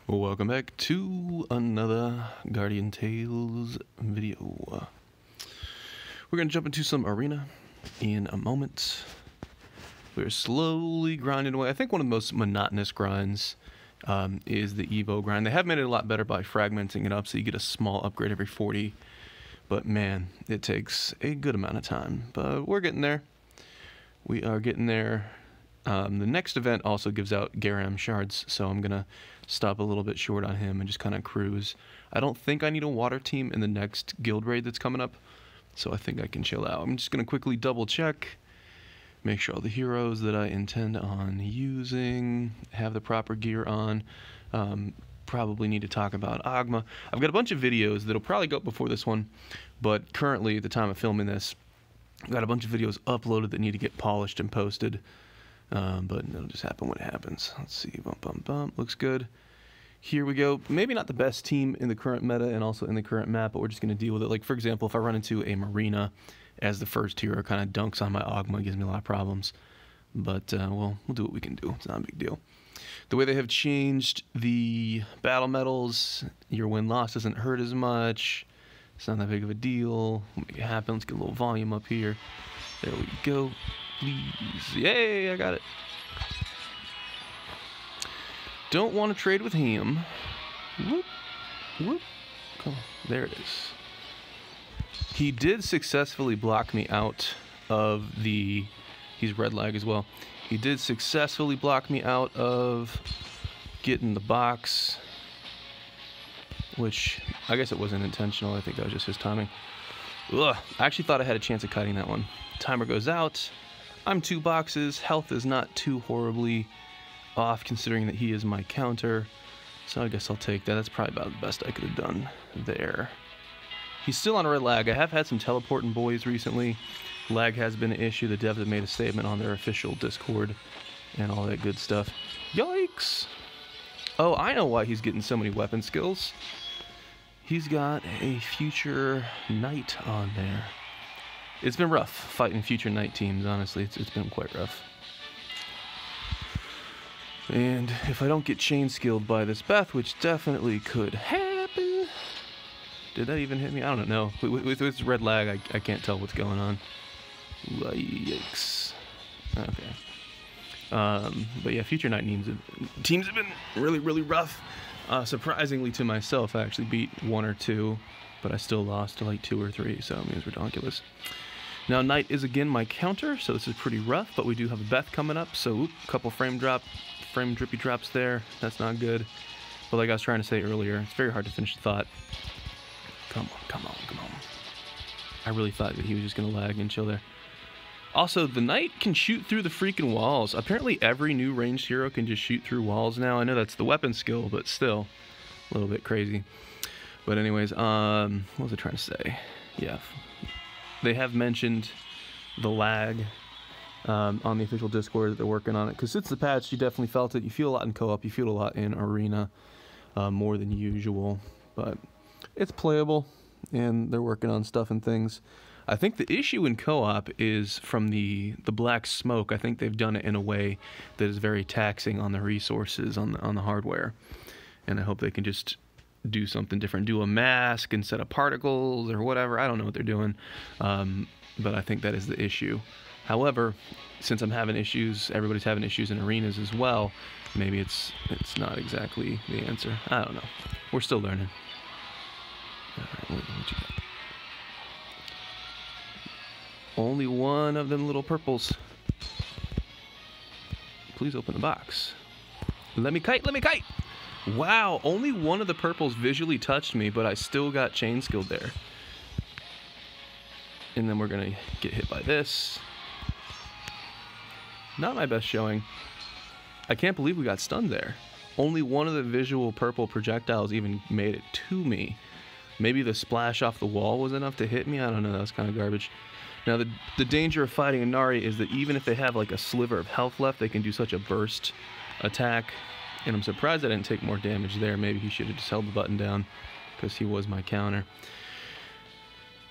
Welcome back to another Guardian Tales video. We're going to jump into some arena in a moment. We're slowly grinding away. I think one of the most monotonous grinds is the Evo grind. They have made it a lot better by fragmenting it up so you get a small upgrade every 40. But man, it takes a good amount of time. But we're getting there. We are getting there. The next event also gives out Garam shards, so I'm going to stop a little bit short on him and just kind of cruise. I don't think I need a water team in the next guild raid that's coming up, so I think I can chill out. I'm just going to quickly double check, make sure all the heroes that I intend on using have the proper gear on. Probably need to talk about Ogma. I've got a bunch of videos that'll probably go up before this one, but currently at the time of filming this, I've got a bunch of videos uploaded that need to get polished and posted. But it'll just happen when it happens. Let's see. Bump, bump, bump. Looks good. Here we go. Maybe not the best team in the current meta and also in the current map, but we're just going to deal with it. Like, for example, if I run into a Marina as the first hero, kind of dunks on my Ogma, it gives me a lot of problems. But, well, we'll do what we can do. It's not a big deal. The way they have changed the battle medals, your win-loss doesn't hurt as much. It's not that big of a deal. We'll make it happen. Let's get a little volume up here. There we go. Please. Yay, I got it. Don't want to trade with him. Whoop. Whoop. Come on. There it is. He did successfully block me out of the... He's red lag as well. He did successfully block me out of getting the box, which I guess it wasn't intentional. I think that was just his timing. Ugh. I actually thought I had a chance of kiting that one. Timer goes out. I'm 2 boxes. Health is not too horribly off considering that he is my counter. So I guess I'll take that. That's probably about the best I could have done there. He's still on red lag. I have had some teleporting boys recently. Lag has been an issue. The devs have made a statement on their official Discord and all that good stuff. Yikes! Oh, I know why he's getting so many weapon skills. He's got a future knight on there. It's been rough fighting future knight teams, honestly. It's been quite rough. And if I don't get chain skilled by this Beth, which definitely could happen. Did that even hit me? I don't know. With this red lag, I can't tell what's going on. Yikes. Okay. But yeah, future knight teams have been really, really rough. Surprisingly to myself, I actually beat 1 or 2, but I still lost to like 2 or 3, so I mean, it's ridiculous. Now, Knight is again my counter, so this is pretty rough, but we do have a Beth coming up, so a couple frame drippy drops there. That's not good. But like I was trying to say earlier, it's very hard to finish the thought. Come on, come on, come on. I really thought that he was just going to lag and chill there. Also, the Knight can shoot through the freaking walls. Apparently every new ranged hero can just shoot through walls now. I know that's the weapon skill, but still a little bit crazy. But anyways, what was I trying to say? Yeah. They have mentioned the lag on the official Discord that they're working on it. Because since the patch, you definitely felt it. You feel a lot in co-op. You feel a lot in arena, more than usual. But it's playable, and they're working on stuff and things. I think the issue in co-op is from the black smoke. I think they've done it in a way that is very taxing on the resources, on the hardware. And I hope they can just do something different, do a mask instead of particles or whatever. I don't know what they're doing, but I think that is the issue. However, since I'm having issues, everybody's having issues in arenas as well, maybe it's not exactly the answer. I don't know. We're still learning. All right, what you got? Only one of them little purples. Please open the box. Let me kite, let me kite! Wow, only one of the purples visually touched me, but I still got chain skilled there. And then we're gonna get hit by this. Not my best showing. I can't believe we got stunned there. Only one of the visual purple projectiles even made it to me. Maybe the splash off the wall was enough to hit me? I don't know, that was kind of garbage. Now, the danger of fighting a Nari is that even if they have like a sliver of health left, they can do such a burst attack. And I'm surprised I didn't take more damage there. Maybe he should have just held the button down because he was my counter.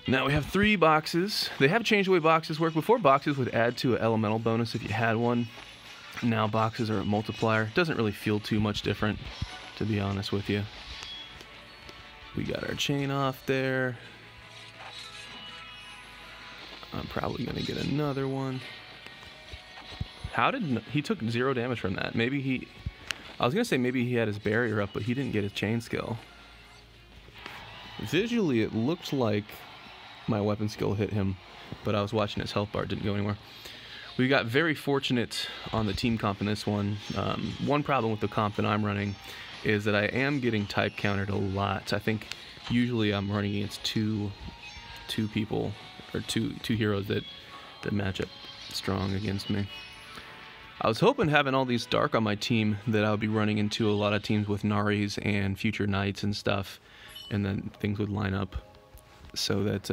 Now we have 3 boxes. They have changed the way boxes work. Before, boxes would add to an elemental bonus if you had one. Now boxes are a multiplier. It doesn't really feel too much different, to to be honest with you. We got our chain off there. I'm probably going to get another one. How did... He took 0 damage from that. Maybe he... I was going to say maybe he had his barrier up, but he didn't get his chain skill. Visually, it looked like my weapon skill hit him, but I was watching his health bar. It didn't go anywhere. We got very fortunate on the team comp in this one. One problem with the comp that I'm running is that I am getting type countered a lot. I think usually I'm running against two people, or two heroes that match up strong against me. I was hoping having all these dark on my team that I would be running into a lot of teams with Naris and Future Knights and stuff, and then things would line up so that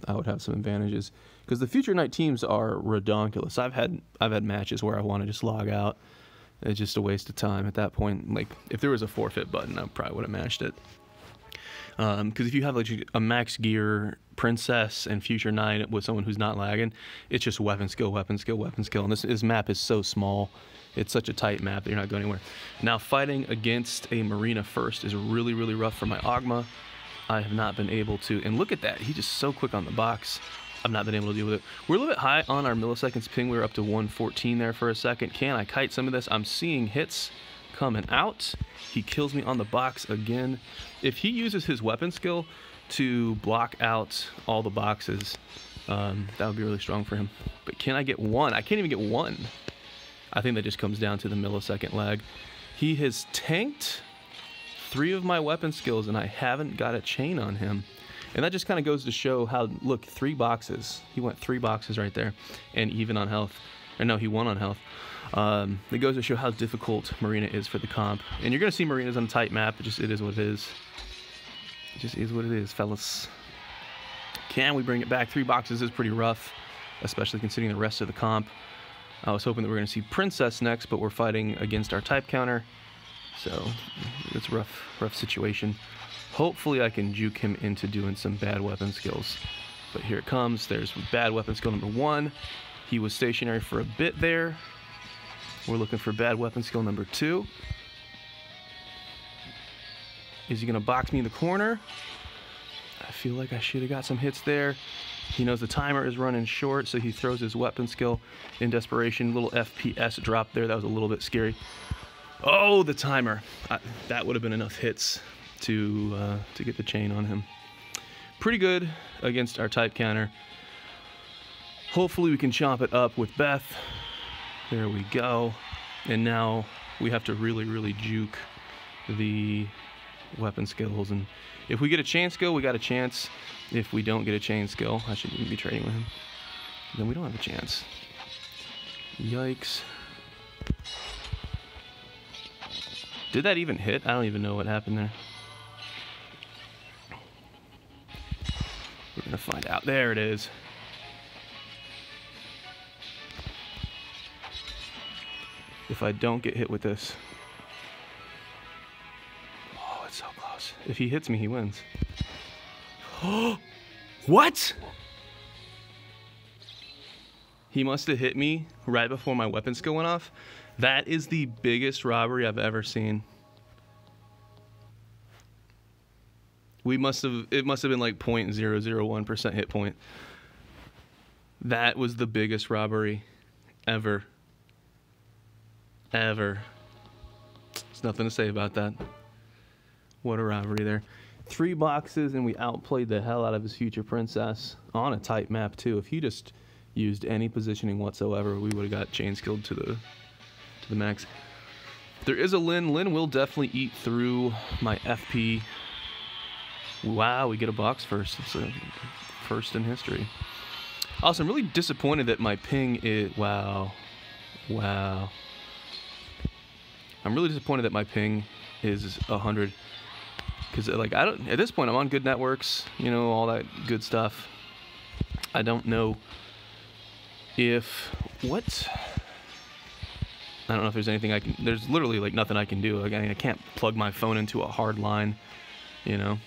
I would have some advantages. Because the Future Knight teams are redonkulous. I've had matches where I want to just log out. It's just a waste of time at that point. Like, if there was a forfeit button, I probably would have mashed it. Because if you have like a max gear princess and Future Knight with someone who's not lagging, it's just weapon skill, weapon skill, weapon skill. And this map is so small. It's such a tight map that you're not going anywhere. Now, fighting against a Marina first is really, really rough for my Ogma. I have not been able to, and look at that, he's just so quick on the box. I've not been able to deal with it. We're a little bit high on our milliseconds ping. We were up to 114 there for a second. Can I kite some of this? I'm seeing hits coming out. He kills me on the box again. If he uses his weapon skill to block out all the boxes, that would be really strong for him. But can I get one? I can't even get one. I think that just comes down to the millisecond lag. He has tanked 3 of my weapon skills, and I haven't got a chain on him. And that just kind of goes to show how, look, 3 boxes. He went 3 boxes right there, and even on health. Or no, he won on health. It goes to show how difficult Marina is for the comp. And you're going to see Marinas on a tight map. It is what it is. It just is what it is, fellas. Can we bring it back? 3 boxes is pretty rough, especially considering the rest of the comp. I was hoping that we were going to see Princess next, but we're fighting against our type counter. So it's a rough situation. Hopefully I can juke him into doing some bad weapon skills. But here it comes. There's bad weapon skill number 1. He was stationary for a bit there. We're looking for bad weapon skill number 2. Is he going to box me in the corner? I feel like I should have got some hits there. He knows the timer is running short, so he throws his weapon skill in desperation. Little FPS drop there. That was a little bit scary. Oh, the timer. That would have been enough hits to get the chain on him. Pretty good against our type counter. Hopefully we can chomp it up with Beth. There we go. And now we have to really, really juke the weapon skills. And if we get a chain skill, we got a chance. If we don't get a chain skill, I shouldn't even be trading with him, then we don't have a chance. Yikes. Did that even hit? I don't even know what happened there. We're gonna find out. There it is. If I don't get hit with this. Oh, it's so close. If he hits me, he wins. Oh, what? He must have hit me right before my weapon skill went off. That is the biggest robbery I've ever seen. It must have been like 0.001% hit point. That was the biggest robbery ever. Ever. There's nothing to say about that. What a robbery there. 3 boxes and we outplayed the hell out of his future princess on a tight map too. If he just used any positioning whatsoever, we would have got chain skilled to the max. There is a Lyn. Lyn will definitely eat through my FP. Wow, we get a box first. It's a first in history. Also, I'm really disappointed that my ping is... Wow. Wow. I'm really disappointed that my ping is 100. Because, like, I don't... At this point, I'm on good networks. You know, all that good stuff. I don't know if... What? I don't know if there's anything I can... There's literally, like, nothing I can do. Like, I can't plug my phone into a hard line, you know?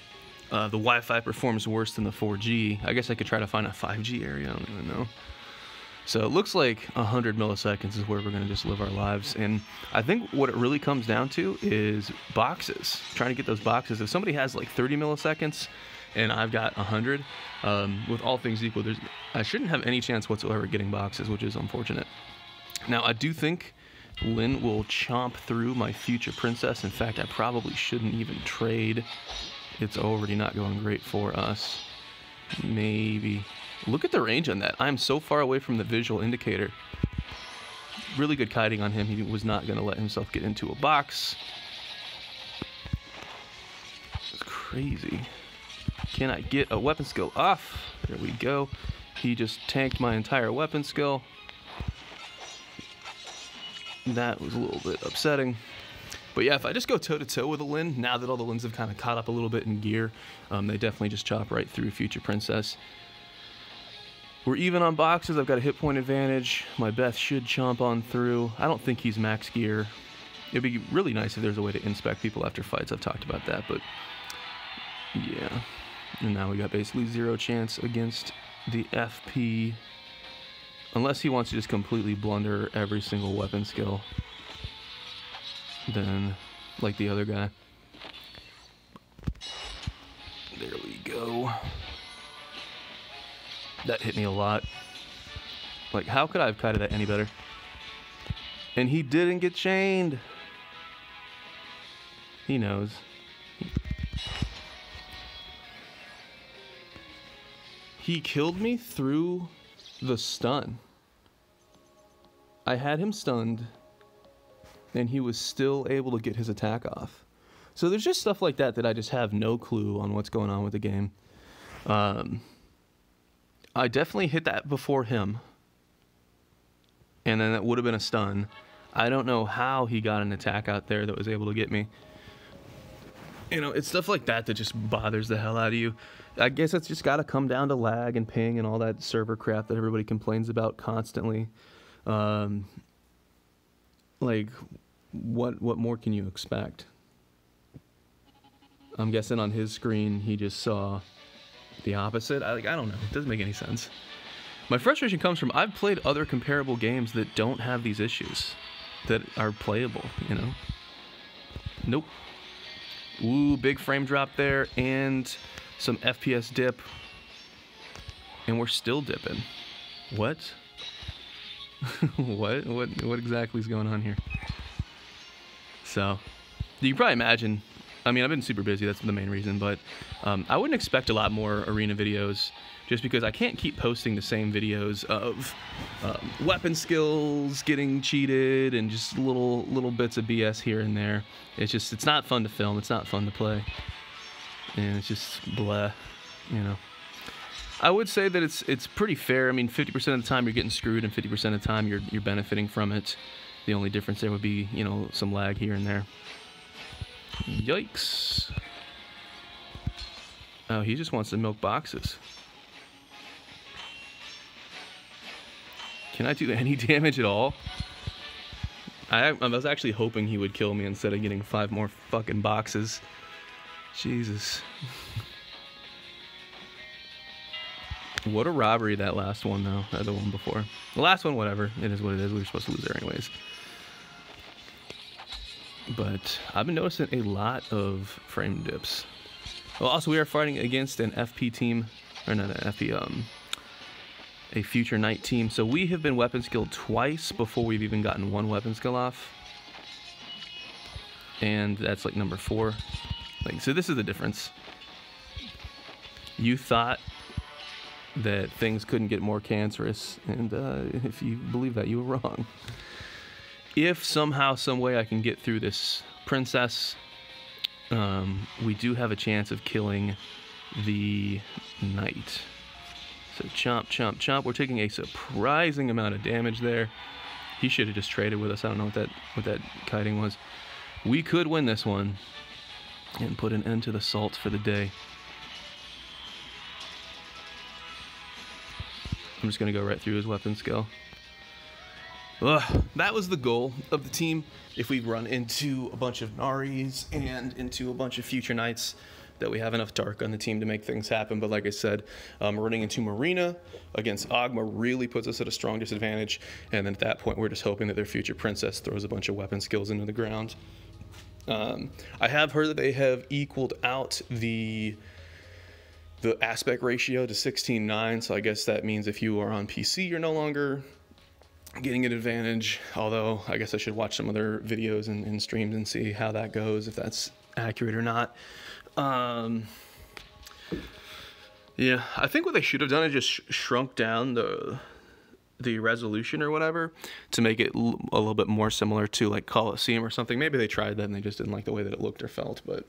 The Wi-Fi performs worse than the 4G. I guess I could try to find a 5G area. I don't even know. So it looks like 100 milliseconds is where we're going to just live our lives. And I think what it really comes down to is boxes. Trying to get those boxes. If somebody has like 30 milliseconds and I've got 100, with all things equal, I shouldn't have any chance whatsoever getting boxes, which is unfortunate. Now, I do think Lyn will chomp through my future princess. In fact, I probably shouldn't even trade. It's already not going great for us. Maybe. Look at the range on that. I'm so far away from the visual indicator. Really good kiting on him. He was not going to let himself get into a box. It's crazy. Can I get a weapon skill off? There we go. He just tanked my entire weapon skill. That was a little bit upsetting. But yeah, if I just go toe-to-toe with a Lyn, now that all the Lyns have kind of caught up a little bit in gear, they definitely just chop right through future princess. We're even on boxes. I've got a hit point advantage. My Beth should chomp on through. I don't think he's max gear. It'd be really nice if there's a way to inspect people after fights. I've talked about that, but yeah. And now we got basically zero chance against the FP. Unless he wants to just completely blunder every single weapon skill. Then, like the other guy. There we go. That hit me a lot. Like, how could I have kited that any better? And he didn't get chained. He knows. He killed me through the stun. I had him stunned, and he was still able to get his attack off. So there's just stuff like that that I just have no clue on what's going on with the game. I definitely hit that before him, and then that would have been a stun. I don't know how he got an attack out there that was able to get me. You know, it's stuff like that that just bothers the hell out of you. I guess it's just got to come down to lag and ping and all that server crap that everybody complains about constantly. Like, what more can you expect? I'm guessing on his screen he just saw the opposite. I don't know. It doesn't make any sense. My frustration comes from I've played other comparable games that don't have these issues, that are playable, you know? Nope. Ooh, big frame drop there and some FPS dip. And we're still dipping. What? What exactly is going on here? So, you can probably imagine, I mean, I've been super busy, that's the main reason, but I wouldn't expect a lot more arena videos just because I can't keep posting the same videos of weapon skills getting cheated and just little bits of BS here and there. It's not fun to film, it's not fun to play, and it's just blah, you know. I would say that it's pretty fair. I mean, 50% of the time you're getting screwed and 50% of the time you're benefiting from it. The only difference there would be, you know, some lag here and there. Yikes. Oh, he just wants to milk boxes. Can I do any damage at all? I was actually hoping he would kill me instead of getting 5 more fucking boxes. Jesus. What a robbery that last one, though. The one before. The last one, whatever. It is what it is. We were supposed to lose there anyways. But I've been noticing a lot of frame dips. Well, also, we are fighting against an FP team. Or not an FP, a future knight team. So we have been weapon skilled twice before we've even gotten 1 weapon skill off. And that's like number 4. Like, so this is the difference. You thought that things couldn't get more cancerous, and if you believe that, you were wrong. If somehow, some way I can get through this princess, we do have a chance of killing the knight. So chomp, chomp, chomp. We're taking a surprising amount of damage there. He should have just traded with us. I don't know what that kiting was. We could win this one and put an end to the salt for the day. I'm just going to go right through his weapon skill. Ugh, that was the goal of the team. If we run into a bunch of Naris and into a bunch of future knights, that we have enough Dark on the team to make things happen. But like I said, running into Marina against Ogma really puts us at a strong disadvantage. And then at that point, we're just hoping that their future princess throws a bunch of weapon skills into the ground. I have heard that they have equaled out the aspect ratio to 16:9, so I guess that means if you are on PC, you're no longer getting an advantage, although I guess I should watch some of their videos and streams and see how that goes, if that's accurate or not. Yeah, I think what they should have done is just shrunk down the resolution or whatever to make it a little bit more similar to like Coliseum or something. Maybe they tried that and they just didn't like the way that it looked or felt, but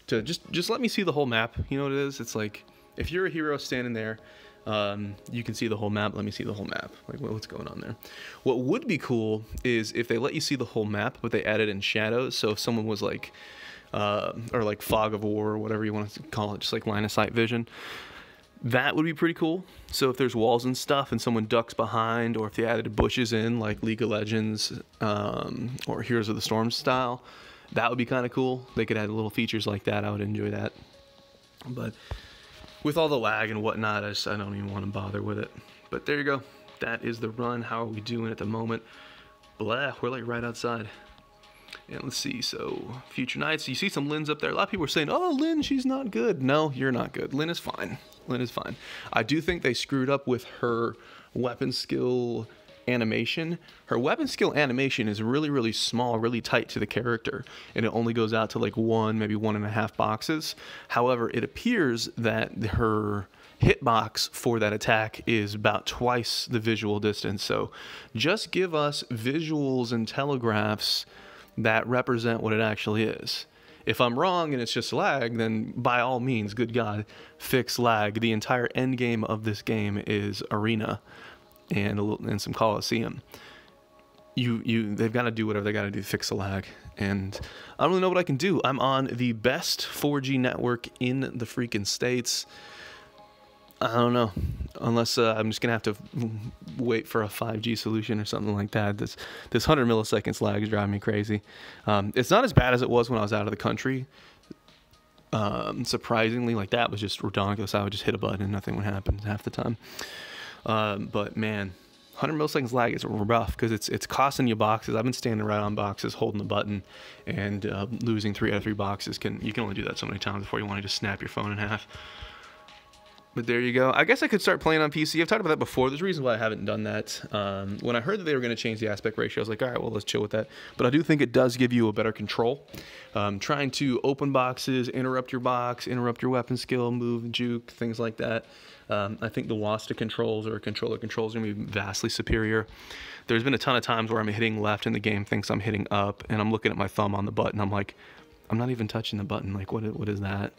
to just let me see the whole map. You know what it is? It's like, if you're a hero standing there, you can see the whole map. Let me see the whole map. Like, what's going on there? What would be cool is if they let you see the whole map, but they added in shadows. So if someone was like, or like fog of war or whatever you want to call it, just like line of sight vision, that would be pretty cool. So if there's walls and stuff and someone ducks behind, or if they added bushes in like League of Legends or Heroes of the Storm style, that would be kind of cool. They could add little features like that. I would enjoy that. But with all the lag and whatnot, I don't even want to bother with it. But there you go. That is the run. How are we doing at the moment? Blah, we're like right outside. And let's see, so Future Knights, you see some Lynn's up there. A lot of people are saying, oh, Lynn, she's not good. No, you're not good. Lynn is fine. Lynn is fine. I do think they screwed up with her weapon skill animation. Her weapon skill animation is really, really small, really tight to the character, and it only goes out to like one, maybe 1.5 boxes. However, it appears that her hitbox for that attack is about twice the visual distance. So just give us visuals and telegraphs that represent what it actually is. If I'm wrong and it's just lag, then by all means, good God, fix lag. The entire end game of this game is Arena and some Coliseum. They've got to do whatever they got to do to fix the lag. And I don't really know what I can do. I'm on the best 4G network in the freaking States. I don't know, unless I'm just gonna have to wait for a 5G solution or something like that. This 100 milliseconds lag is driving me crazy. It's not as bad as it was when I was out of the country. Surprisingly, like that was just ridiculous. I would just hit a button and nothing would happen half the time. But man, 100 milliseconds lag is rough because it's costing you boxes. I've been standing right on boxes, holding the button, and losing 3 out of 3 boxes. You can only do that so many times before you want to just snap your phone in half. But there you go. I guess I could start playing on PC. I've talked about that before. There's a reason why I haven't done that. When I heard that they were going to change the aspect ratio, I was like, all right, well, let's chill with that. But I do think it does give you a better control. Trying to open boxes, interrupt your box, interrupt your weapon skill, move, juke, things like that. I think the WASTA controls or controller controls are going to be vastly superior. There's been a ton of times where I'm hitting left and the game thinks I'm hitting up, and I'm looking at my thumb on the button. I'm like, I'm not even touching the button. Like, what is that?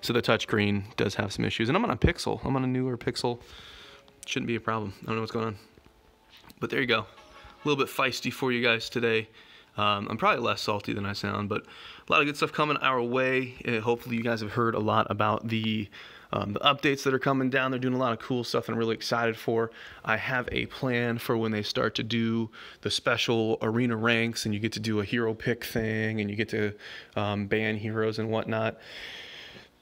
So the touchscreen does have some issues. And I'm on a Pixel. I'm on a newer Pixel. Shouldn't be a problem. I don't know what's going on. But there you go. A little bit feisty for you guys today. I'm probably less salty than I sound, but a lot of good stuff coming our way. Hopefully you guys have heard a lot about the updates that are coming down. They're doing a lot of cool stuff and I'm really excited for. I have a plan for when they start to do the special arena ranks and you get to do a hero pick thing and you get to ban heroes and whatnot.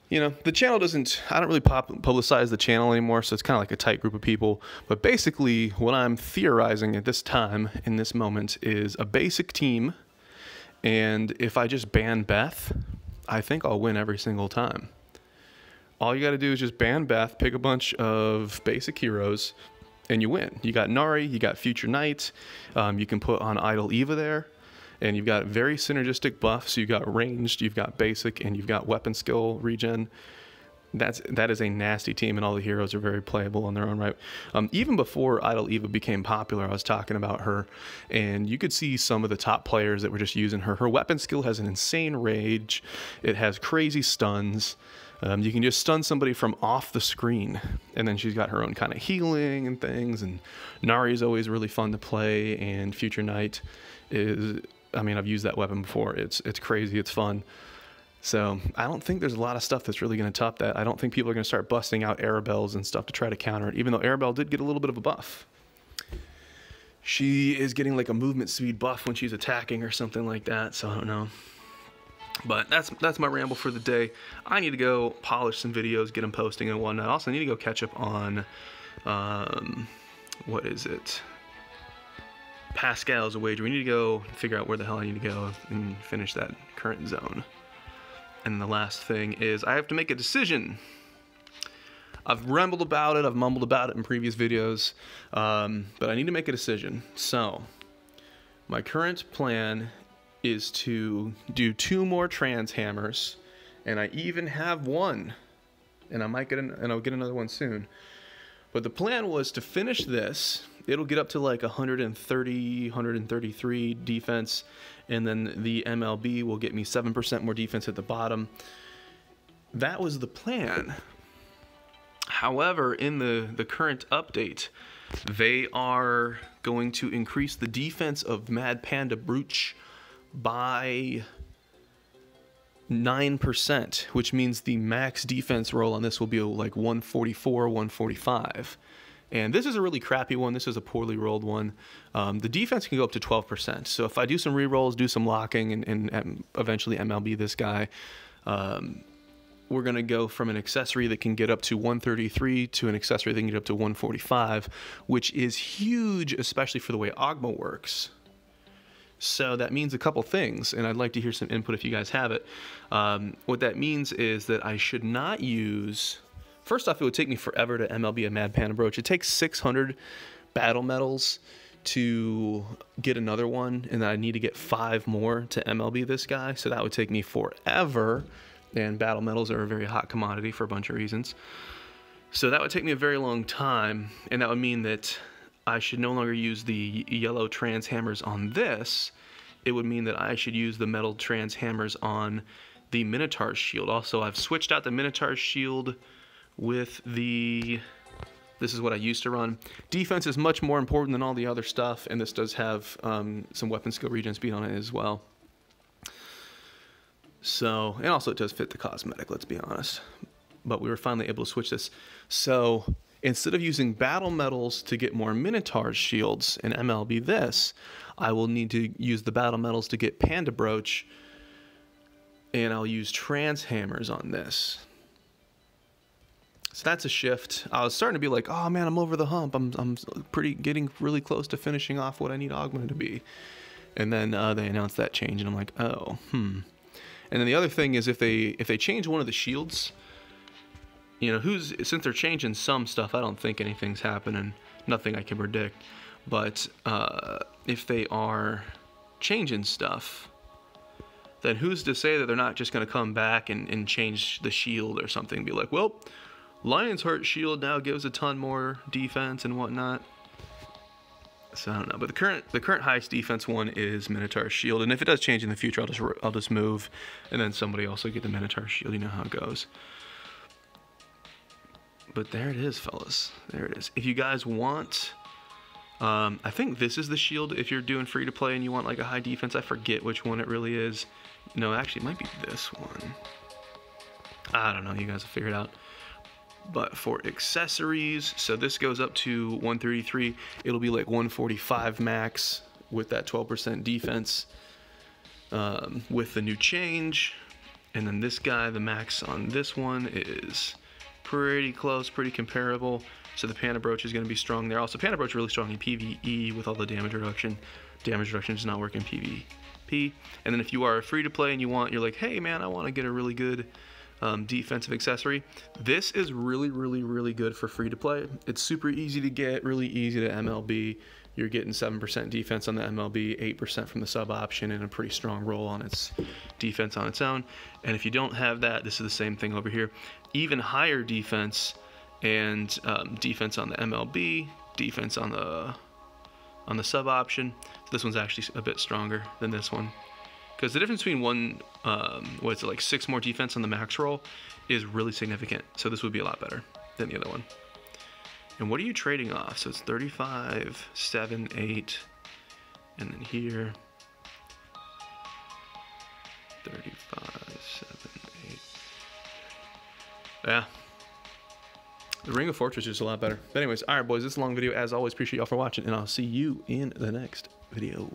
You know, the channel I don't really publicize the channel anymore, so it's kind of like a tight group of people. But basically, what I'm theorizing at this time, in this moment, is a basic team. And if I just ban Beth, I think I'll win every single time. All you got to do is just ban Beth, pick a bunch of basic heroes, and you win. You got Nari, you got Future Knight, you can put on Idol Eva there. And you've got very synergistic buffs. You've got ranged, you've got basic, and you've got weapon skill regen. That is a nasty team, and all the heroes are very playable in their own right. Even before Idol Eva became popular, I was talking about her, and you could see some of the top players that were just using her. Her weapon skill has an insane rage. It has crazy stuns. You can just stun somebody from off the screen, and then she's got her own kind of healing and things. And Nari is always really fun to play, and Future Knight is, I mean, I've used that weapon before. It's crazy. It's fun. So I don't think there's a lot of stuff that's really going to top that. I don't think people are going to start busting out Arabelles and stuff to try to counter it, even though Arabelle did get a little bit of a buff. She is getting like a movement speed buff when she's attacking or something like that, so I don't know. But that's my ramble for the day. I need to go polish some videos, get them posting and whatnot. Also, I need to go catch up on, what is it? Pascal's wager. We need to go figure out where the hell I need to go and finish that current zone. And the last thing is I have to make a decision. I've rambled about it, I've mumbled about it in previous videos, but I need to make a decision. So, my current plan is to do 2 more trans hammers, and I even have one, and I'll get another one soon. But the plan was to finish this. It'll get up to like 130, 133 defense, and then the MLB will get me 7% more defense at the bottom. That was the plan. However, in the current update, they are going to increase the defense of Mad Panda Brooch by 9%, which means the max defense roll on this will be like 144, 145. And this is a really crappy one. This is a poorly rolled one. The defense can go up to 12%. So if I do some rerolls, do some locking, and eventually MLB this guy, we're going to go from an accessory that can get up to 133 to an accessory that can get up to 145, which is huge, especially for the way Ogma works. So that means a couple things, and I'd like to hear some input if you guys have it. What that means is that I should not use... First off, it would take me forever to MLB a Mad Panda Brooch. It takes 600 battle medals to get another one, and I need to get 5 more to MLB this guy, so that would take me forever, and battle medals are a very hot commodity for a bunch of reasons. So that would take me a very long time, and that would mean that I should no longer use the yellow trans hammers on this. It would mean that I should use the metal trans hammers on the Minotaur shield. Also, I've switched out the Minotaur shield with the... This is what I used to run. Defense is much more important than all the other stuff, and this does have some weapon skill regen speed on it as well. So, and also it does fit the cosmetic, let's be honest. But we were finally able to switch this. So, instead of using battle medals to get more Minotaur shields in MLB this, I will need to use the battle medals to get Panda Brooch, and I'll use trans hammers on this. So that's a shift. I was starting to be like, oh man, I'm over the hump. I'm getting really close to finishing off what I need Ogma to be. And then they announced that change, and I'm like, oh, And then the other thing is if they change one of the shields, you know, since they're changing some stuff, I don't think anything's happening. Nothing I can predict. But if they are changing stuff, then who's to say that they're not just going to come back and change the shield or something? Be like, well, Lion's Heart shield now gives a ton more defense and whatnot. So I don't know, but the current highest defense one is Minotaur shield, and if it does change in the future, I'll just move, and then somebody else will get the Minotaur shield. You know how it goes. But there it is, fellas. There it is. If you guys want, I think this is the shield. If you're doing free to play and you want like a high defense, I forget which one it really is. No, actually, it might be this one. I don't know. You guys will figure it out. But for accessories, so this goes up to 133. It'll be like 145 max with that 12% defense with the new change. And then this guy, the max on this one is pretty close, pretty comparable. So the Panda Brooch is going to be strong there. Also, Panda Brooch is really strong in PvE with all the damage reduction. Damage reduction does not work in PvP. And then if you are free to play and you're like, hey man, I want to get a really good defensive accessory. This is really, really, really good for free to play. It's super easy to get, really easy to MLB. You're getting 7% defense on the MLB, 8% from the sub option, and a pretty strong roll on its defense on its own. And if you don't have that, this is the same thing over here. Even higher defense and defense on the MLB, defense on the sub option. So this one's actually a bit stronger than this one. Because the difference between what's it, like 6 more defense on the max roll is really significant. So this would be a lot better than the other one. And what are you trading off? So it's 35, 7, 8, and then here 35, 7, 8. Yeah. The Ring of Fortress is a lot better. But anyways, alright boys, this is a long video. As always, appreciate y'all for watching, and I'll see you in the next video.